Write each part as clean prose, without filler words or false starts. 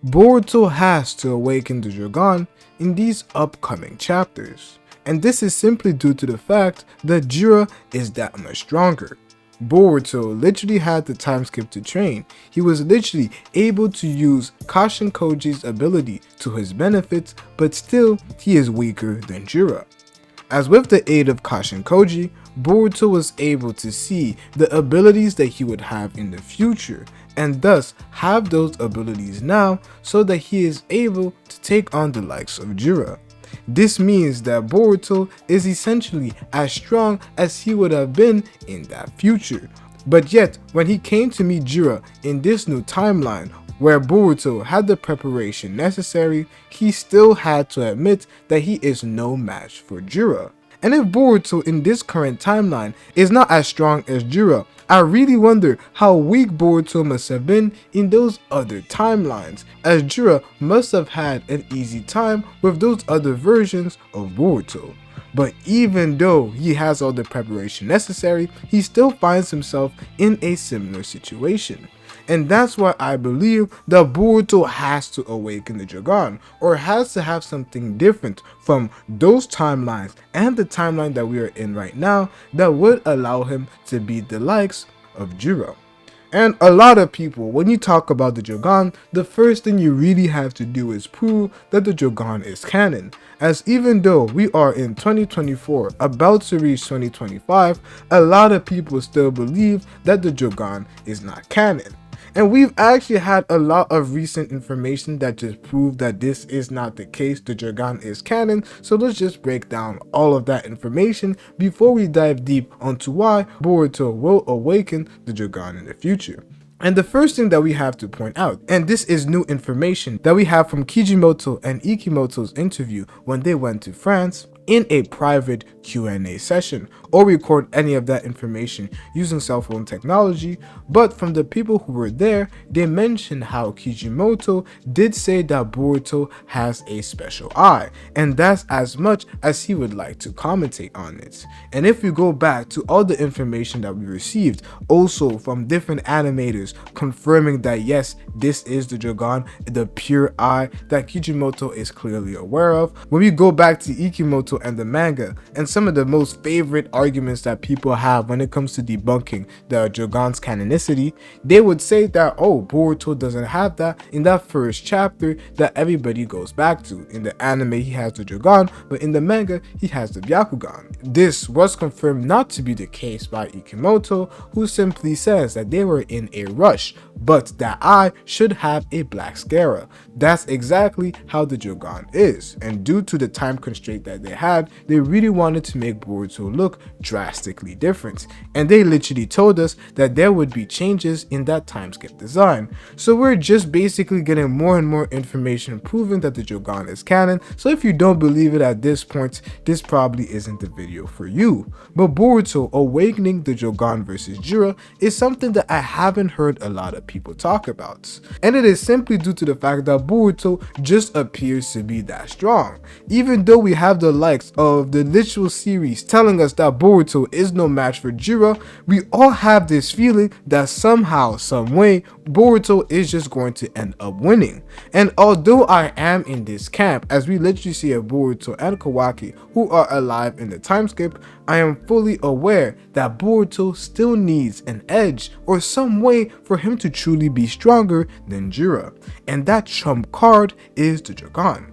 Boruto has to awaken the Jougan in these upcoming chapters, and this is simply due to the fact that Jura is that much stronger. Boruto literally had the time skip to train. He was literally able to use Kashin Koji's ability to his benefit, but still he is weaker than Jura. As with the aid of Kashin Koji, Boruto was able to see the abilities that he would have in the future, and thus have those abilities now so that he is able to take on the likes of Jura. This means that Boruto is essentially as strong as he would have been in that future. But yet, when he came to meet Jura in this new timeline, where Boruto had the preparation necessary, he still had to admit that he is no match for Jura. And if Boruto in this current timeline is not as strong as Jura, I really wonder how weak Boruto must have been in those other timelines, as Jura must have had an easy time with those other versions of Boruto. But even though he has all the preparation necessary, he still finds himself in a similar situation. And that's why I believe that Boruto has to awaken the Jougan, or has to have something different from those timelines and the timeline that we are in right now that would allow him to beat the likes of Jura. And a lot of people, when you talk about the Jougan, the first thing you really have to do is prove that the Jougan is canon. As even though we are in 2024, about to reach 2025, a lot of people still believe that the Jougan is not canon. And we've actually had a lot of recent information that just proved that this is not the case, the Jougan is canon, so let's just break down all of that information before we dive deep onto why Boruto will awaken the Jougan in the future. And the first thing that we have to point out, and this is new information that we have from Kishimoto and Ikimoto's interview when they went to France, in a private Q&A session, or record any of that information using cell phone technology, but from the people who were there, they mentioned how Kishimoto did say that Boruto has a special eye, and that's as much as he would like to commentate on it. And if we go back to all the information that we received, also from different animators confirming that yes, this is the Jougan, the pure eye that Kishimoto is clearly aware of. When we go back to Ikimoto and the manga, and some of the most favorite arguments that people have when it comes to debunking the Jougan's canonicity, they would say that, oh, Boruto doesn't have that in that first chapter that everybody goes back to. In the anime he has the Jougan, but in the manga he has the Byakugan. This was confirmed not to be the case by Ikimoto, who simply says that they were in a rush, but that eye should have a black scara. That's exactly how the Jougan is, and due to the time constraint that they had, they really wanted to make Boruto look drastically different, and they literally told us that there would be changes in that time skip design. So we're just basically getting more and more information proving that the Jougan is canon, so if you don't believe it at this point, this probably isn't the video for you. But Boruto awakening the Jougan versus Jura is something that I haven't heard a lot of people talk about, and it is simply due to the fact that Boruto just appears to be that strong. Even though we have the likes of the literal series telling us that Boruto is no match for Jura, we all have this feeling that somehow, some way, Boruto is just going to end up winning. And although I am in this camp, as we literally see a Boruto and Kawaki who are alive in the time skip, I am fully aware that Boruto still needs an edge or some way for him to truly be stronger than Jura, and that trump card is the Jougan.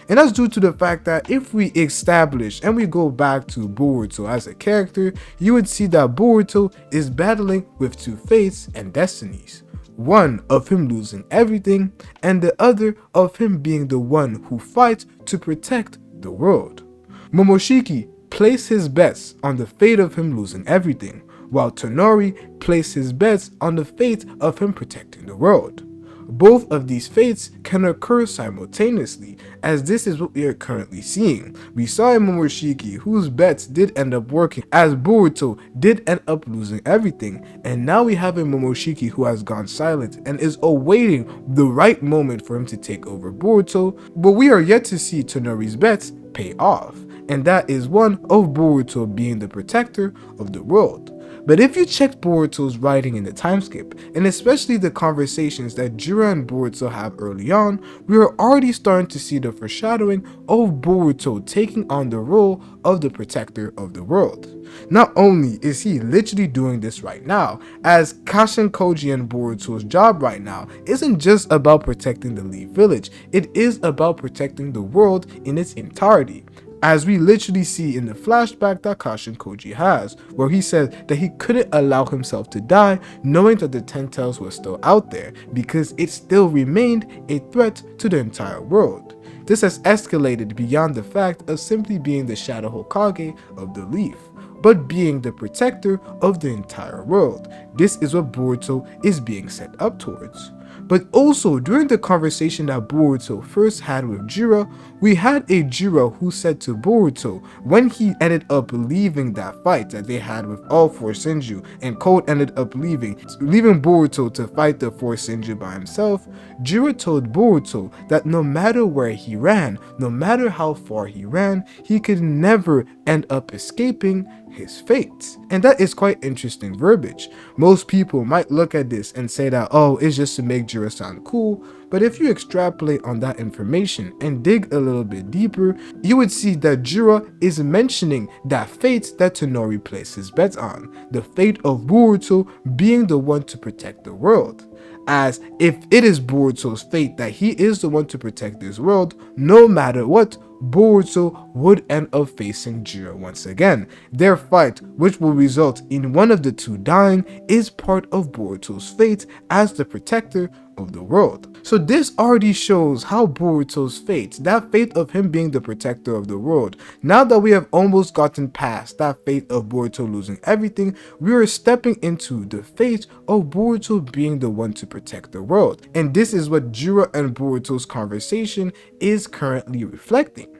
And that's due to the fact that if we establish and we go back to Boruto as a character, you would see that Boruto is battling with two fates and destinies. One of him losing everything, and the other of him being the one who fights to protect the world. Momoshiki placed his bets on the fate of him losing everything, while Tonori placed his bets on the fate of him protecting the world. Both of these fates can occur simultaneously, as this is what we are currently seeing. We saw in Momoshiki, whose bets did end up working, as Boruto did end up losing everything, and now we have a Momoshiki who has gone silent and is awaiting the right moment for him to take over Boruto, but we are yet to see Tonori's bets pay off, and that is one of Boruto being the protector of the world. But if you check Boruto's writing in the time skip, and especially the conversations that Jura and Boruto have early on, we are already starting to see the foreshadowing of Boruto taking on the role of the protector of the world. Not only is he literally doing this right now, as Kashin Koji and Boruto's job right now isn't just about protecting the Leaf Village, it is about protecting the world in its entirety. As we literally see in the flashback that Kashin Koji has, where he said that he couldn't allow himself to die knowing that the Ten Tails was still out there because it still remained a threat to the entire world. This has escalated beyond the fact of simply being the Shadow Hokage of the Leaf, but being the protector of the entire world. This is what Boruto is being set up towards. But also, during the conversation that Boruto first had with Jura, we had a Jura who said to Boruto, when he ended up leaving that fight that they had with all four Senju, and Code ended up leaving Boruto to fight the four Senju by himself, Jura told Boruto that no matter where he ran, no matter how far he ran, he could never end up escaping his fate. And that is quite interesting verbiage. Most people might look at this and say that, oh, it's just to make Jura sound cool, but if you extrapolate on that information and dig a little bit deeper, you would see that Jura is mentioning that fate that Tonori placed his bets on, the fate of Boruto being the one to protect the world. As if it is Boruto's fate that he is the one to protect this world, no matter what, Boruto would end up facing Jura once again. Their fight, which will result in one of the two dying, is part of Boruto's fate as the protector of the world. So this already shows how Boruto's fate, that fate of him being the protector of the world, now that we have almost gotten past that fate of Boruto losing everything, we are stepping into the fate of Boruto being the one to protect the world. And this is what Jura and Boruto's conversation is currently reflecting.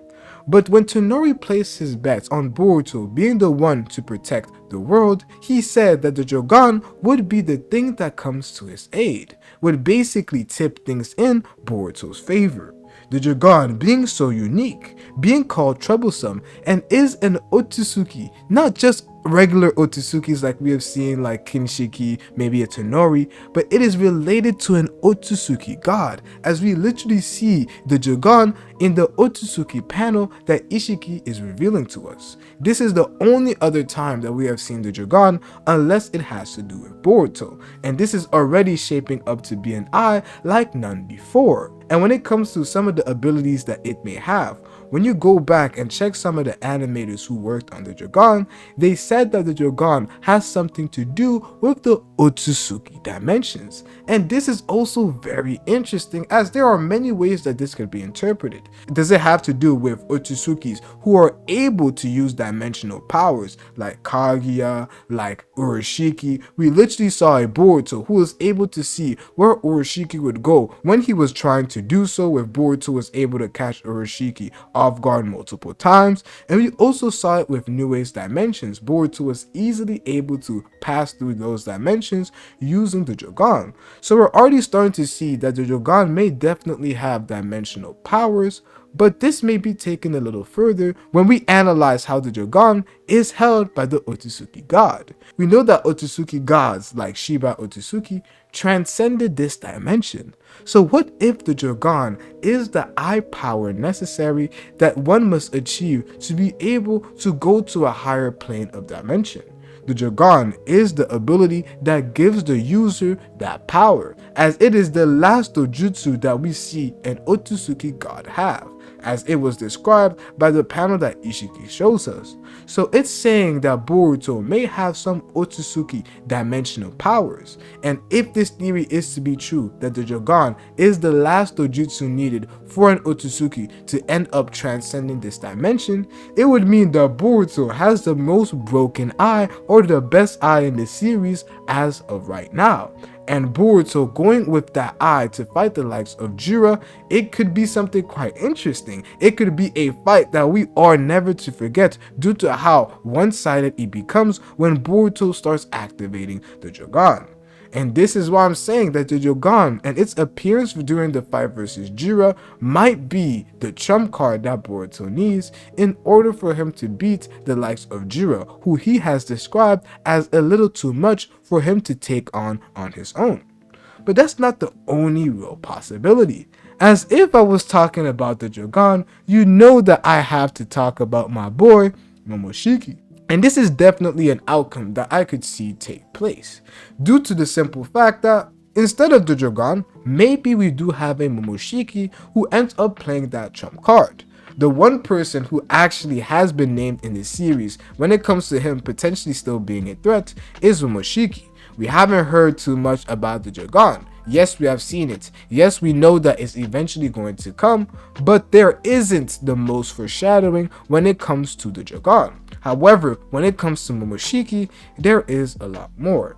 But when Tonori placed his bets on Boruto being the one to protect the world, he said that the Jougan would be the thing that comes to his aid, would basically tip things in Boruto's favor. The Jougan being so unique, being called troublesome, and is an Otsutsuki, not just regular Otsutsuki's like we have seen like Kinshiki, maybe a Tonori, but it is related to an Otsutsuki god, as we literally see the Jougan in the Otsutsuki panel that Ishiki is revealing to us. This is the only other time that we have seen the Jougan unless it has to do with Boruto, and this is already shaping up to be an eye like none before. And when it comes to some of the abilities that it may have, when you go back and check some of the animators who worked on the Jougan, they said that the Jougan has something to do with the Otsutsuki dimensions. And this is also very interesting, as there are many ways that this could be interpreted. Does it have to do with Otsutsukis who are able to use dimensional powers like Kaguya, like Urashiki? We literally saw a Boruto who was able to see where Urashiki would go when he was trying to do so, if Boruto was able to catch Urashiki off guard multiple times. And we also saw it with New Age dimensions. Boruto was easily able to pass through those dimensions using the Jougan. So we're already starting to see that the Jougan may definitely have dimensional powers, but this may be taken a little further when we analyze how the Jougan is held by the Otsutsuki god. We know that Otsutsuki gods like Shiba Otsutsuki transcended this dimension. So what if the Jougan is the eye power necessary that one must achieve to be able to go to a higher plane of dimension? The Jougan is the ability that gives the user that power, as it is the last dojutsu that we see an Otsutsuki god have, as it was described by the panel that Ishiki shows us. So it's saying that Boruto may have some Otsutsuki dimensional powers, and if this theory is to be true, that the Jougan is the last dojutsu needed for an Otsutsuki to end up transcending this dimension, it would mean that Boruto has the most broken eye, or the best eye in the series as of right now. And Boruto going with that eye to fight the likes of Jura, it could be something quite interesting. It could be a fight that we are never to forget due to how one-sided it becomes when Boruto starts activating the Jougan. And this is why I'm saying that the Jougan and its appearance during the fight versus Jura might be the trump card that Boruto needs in order for him to beat the likes of Jura, who he has described as a little too much for him to take on his own. But that's not the only real possibility. As if I was talking about the Jougan, you know that I have to talk about my boy, Momoshiki. And this is definitely an outcome that I could see take place, due to the simple fact that instead of the Jougan, maybe we do have a Momoshiki who ends up playing that trump card. The one person who actually has been named in the series when it comes to him potentially still being a threat is Momoshiki. We haven't heard too much about the Jougan. Yes, we have seen it. Yes, we know that it's eventually going to come, but there isn't the most foreshadowing when it comes to the Jougan. However, when it comes to Momoshiki, there is a lot more.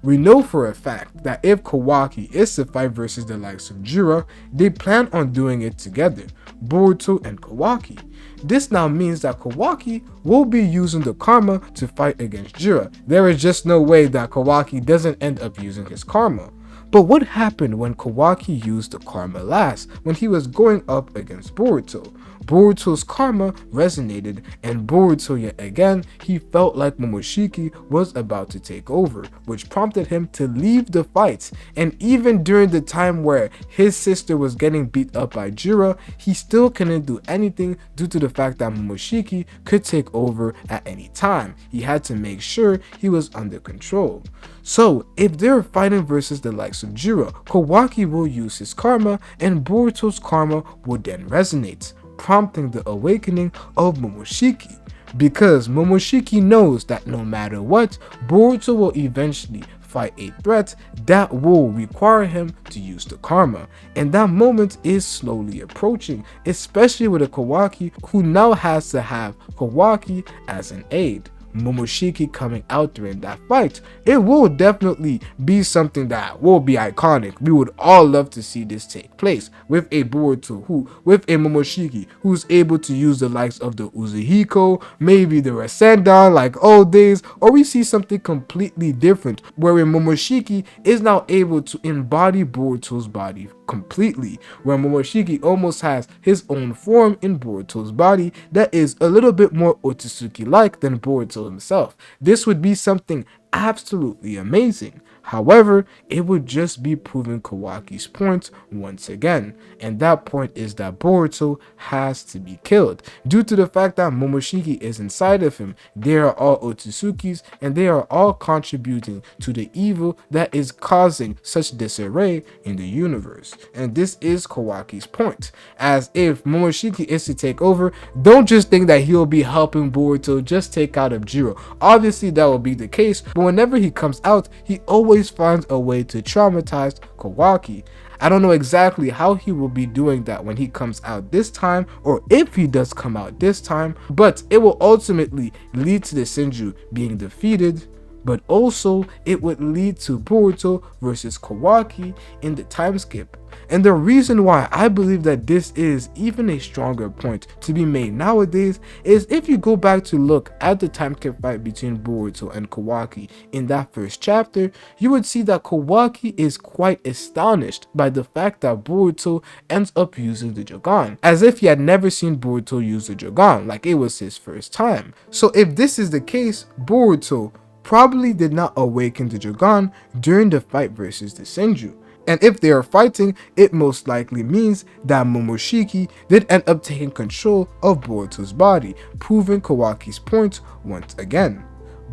We know for a fact that if Kawaki is to fight versus the likes of Jura, they plan on doing it together, Boruto and Kawaki. This now means that Kawaki will be using the karma to fight against Jura. There is just no way that Kawaki doesn't end up using his karma. But what happened when Kawaki used the karma last, when he was going up against Boruto? Boruto's karma resonated, and Boruto yet again, he felt like Momoshiki was about to take over, which prompted him to leave the fight. And even during the time where his sister was getting beat up by Jura, he still couldn't do anything due to the fact that Momoshiki could take over at any time. He had to make sure he was under control. So, if they're fighting versus the likes of Jura, Kawaki will use his karma, and Boruto's karma would then resonate, prompting the awakening of Momoshiki. Because Momoshiki knows that no matter what, Boruto will eventually fight a threat that will require him to use the karma. And that moment is slowly approaching, especially with a Kawaki who now has to have Kawaki as an aid. Momoshiki coming out during that fight, it will definitely be something that will be iconic. We would all love to see this take place with a Boruto with a Momoshiki who's able to use the likes of the Uzuhiko, maybe the Rasengan like old days, or we see something completely different where Momoshiki is now able to embody Boruto's body completely, where Momoshiki almost has his own form in Boruto's body that is a little bit more Otsutsuki-like than Boruto himself. This would be something absolutely amazing. However, it would just be proving Kawaki's point once again, and that point is that Boruto has to be killed. Due to the fact that Momoshiki is inside of him, they are all Otsutsukis, and they are all contributing to the evil that is causing such disarray in the universe. And this is Kawaki's point, as if Momoshiki is to take over, don't just think that he'll be helping Boruto just take out of Jiro. Obviously that will be the case, but whenever he comes out, he always finds a way to traumatize Kawaki. I don't know exactly how he will be doing that when he comes out this time, or if he does come out this time, but it will ultimately lead to the Senju being defeated, but also it would lead to Boruto versus Kawaki in the time skip. And the reason why I believe that this is even a stronger point to be made nowadays is if you go back to look at the time skip fight between Boruto and Kawaki in that first chapter, you would see that Kawaki is quite astonished by the fact that Boruto ends up using the Jougan, as if he had never seen Boruto use the Jougan, like it was his first time. So if this is the case, Boruto probably did not awaken the Jougan during the fight versus the Senju. And if they are fighting, it most likely means that Momoshiki did end up taking control of Boruto's body, proving Kawaki's point once again.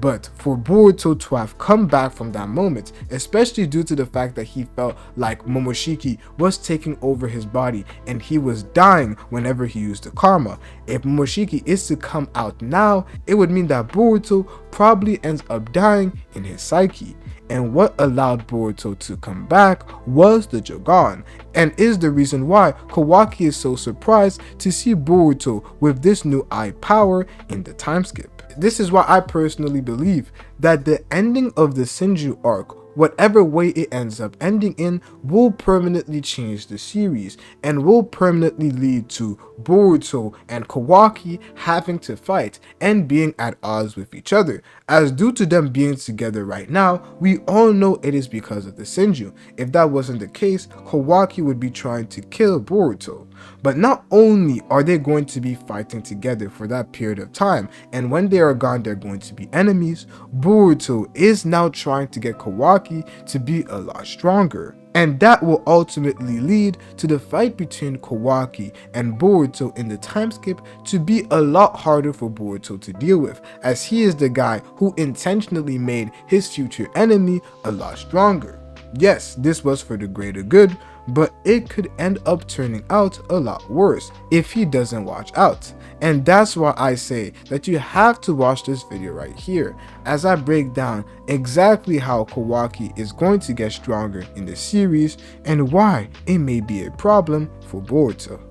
But for Boruto to have come back from that moment, especially due to the fact that he felt like Momoshiki was taking over his body and he was dying whenever he used the karma, if Momoshiki is to come out now, it would mean that Boruto probably ends up dying in his psyche. And what allowed Boruto to come back was the Jougan, and is the reason why Kawaki is so surprised to see Boruto with this new eye power in the time skip. This is why I personally believe that the ending of the Senju arc whatever way it ends up ending in will permanently change the series and will permanently lead to Boruto and Kawaki having to fight and being at odds with each other, as due to them being together right now, we all know it is because of the Senju. If that wasn't the case, Kawaki would be trying to kill Boruto. But not only are they going to be fighting together for that period of time, and when they are gone they're going to be enemies, Boruto is now trying to get Kawaki to be a lot stronger. And that will ultimately lead to the fight between Kawaki and Boruto in the time skip to be a lot harder for Boruto to deal with, as he is the guy who intentionally made his future enemy a lot stronger. Yes, this was for the greater good, but it could end up turning out a lot worse if he doesn't watch out. And that's why I say that you have to watch this video right here, as I break down exactly how Kawaki is going to get stronger in the series and why it may be a problem for Boruto.